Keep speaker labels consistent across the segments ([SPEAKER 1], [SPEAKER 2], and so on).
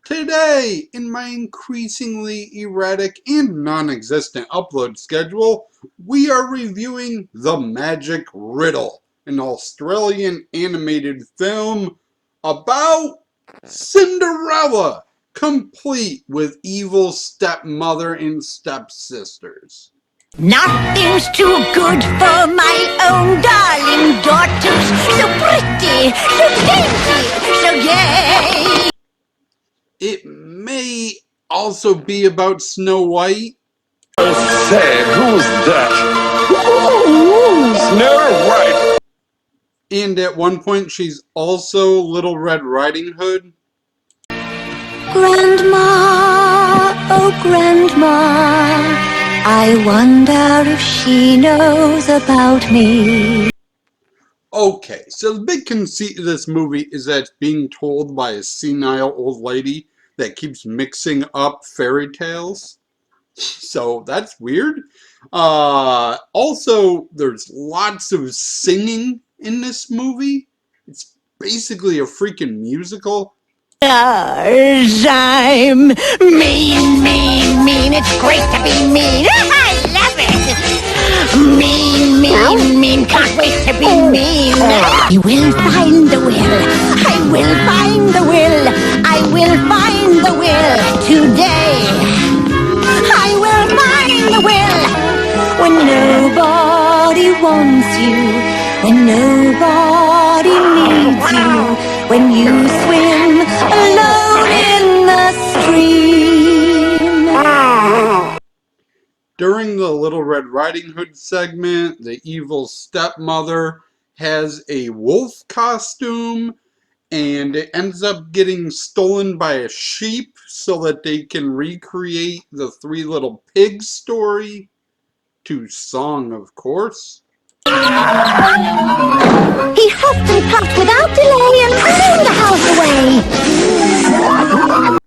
[SPEAKER 1] Today, in my increasingly erratic and non-existent upload schedule, we are reviewing The Magic Riddle, an Australian animated film about Cinderella, complete with evil stepmother and stepsisters.
[SPEAKER 2] Nothing's too good for my own darling daughters. So pretty, so dainty, so gay.
[SPEAKER 1] It may also be about Snow White.
[SPEAKER 3] Say, who's that? Ooh, Snow White.
[SPEAKER 1] And at one point she's also Little Red Riding Hood.
[SPEAKER 2] Grandma, oh Grandma, I wonder if she knows about me.
[SPEAKER 1] Okay, so the big conceit of this movie is that it's being told by a senile old lady that keeps mixing up fairy tales. So that's weird. Also, there's lots of singing in this movie. It's basically a freaking musical.
[SPEAKER 2] Cause I'm mean, mean, mean. It's great to be mean. I love it. Mean, mean, mean. Can't wait to be mean. I will find the will. I will find the will. I will find the will today. I will find the will. When nobody wants you. When nobody needs you. When you swim alone in the stream.
[SPEAKER 1] During the Little Red Riding Hood segment, the evil stepmother has a wolf costume, and it ends up getting stolen by a sheep so that they can recreate the Three Little Pigs story, to song, of course.
[SPEAKER 2] He huffed and puffed without delay and blew the house away.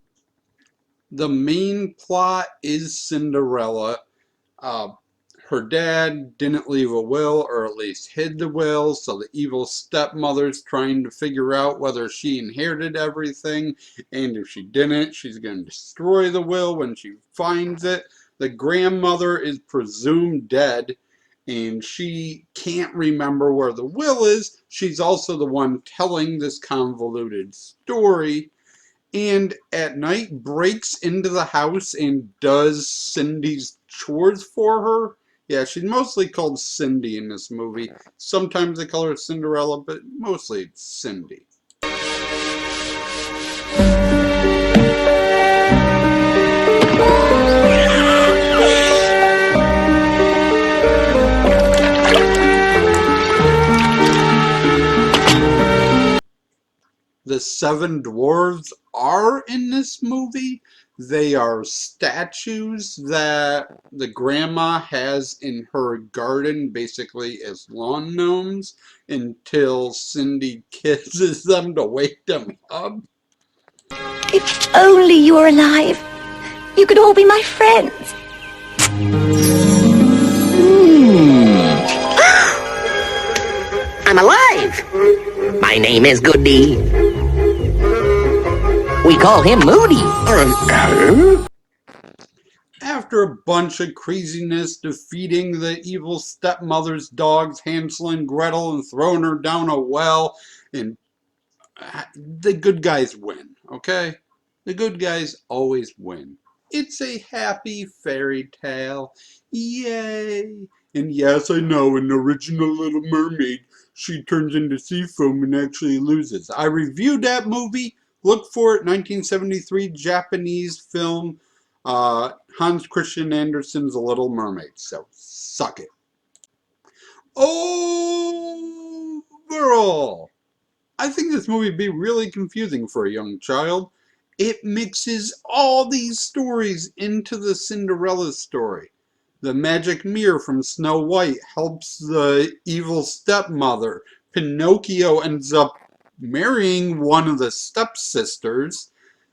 [SPEAKER 1] The main plot is Cinderella. Her dad didn't leave a will, or at least hid the will, so the evil stepmother's trying to figure out whether she inherited everything, and if she didn't, she's going to destroy the will when she finds it. The grandmother is presumed dead, and she can't remember where the will is. She's also the one telling this convoluted story, and at night breaks into the house and does Cindy's chores for her. Yeah, she's mostly called Cindy in this movie. Sometimes they call her Cinderella, but mostly it's Cindy. The Seven Dwarfs are in this movie. They are statues that the grandma has in her garden, basically as lawn gnomes, until Cindy kisses them to wake them up.
[SPEAKER 2] If only you were alive, you could all be my friends.
[SPEAKER 4] I'm alive. My name is Goody. We call him Moody.
[SPEAKER 1] After a bunch of craziness defeating the evil stepmother's dogs, Hansel and Gretel, and throwing her down a well, and the good guys win, okay? The good guys always win. It's a happy fairy tale. Yay! And yes, I know, in the original Little Mermaid, she turns into sea foam and actually loses. I reviewed that movie. Look for it, 1973 Japanese film, Hans Christian Andersen's The Little Mermaid. So, suck it. Overall, I think this movie would be really confusing for a young child. It mixes all these stories into the Cinderella story. The magic mirror from Snow White helps the evil stepmother. Pinocchio ends up marrying one of the stepsisters.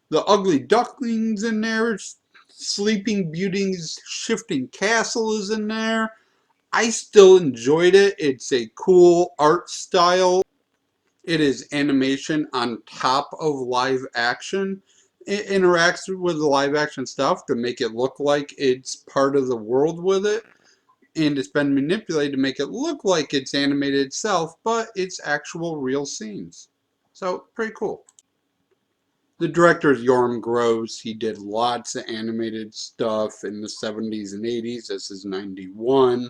[SPEAKER 1] The Ugly Duckling's in there. Sleeping Beauty's Shifting Castle is in there. I still enjoyed it. It's a cool art style. It is animation on top of live action. it interacts with the live action stuff to make it look like it's part of the world with it. And it's been manipulated to make it look like it's animated itself, but it's actual real scenes. So, pretty cool. The director is Jorm Gross. He did lots of animated stuff in the 70s and 80s. This is 91.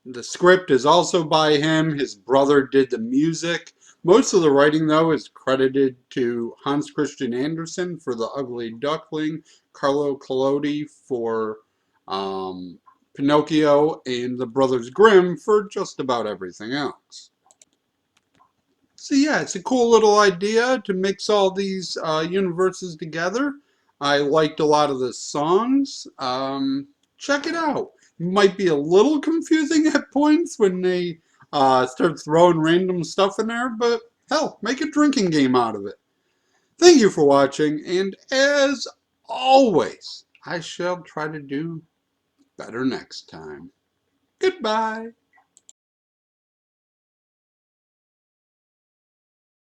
[SPEAKER 1] The script is also by him. His brother did the music. Most of the writing, though, is credited to Hans Christian Andersen for The Ugly Duckling, Carlo Collodi for Pinocchio, and the Brothers Grimm for just about everything else. So yeah, it's a cool little idea to mix all these universes together. I liked a lot of the songs. Check it out. It might be a little confusing at points when they start throwing random stuff in there, but hell, make a drinking game out of it. Thank you for watching, and as always, I shall try to do better next time. Goodbye.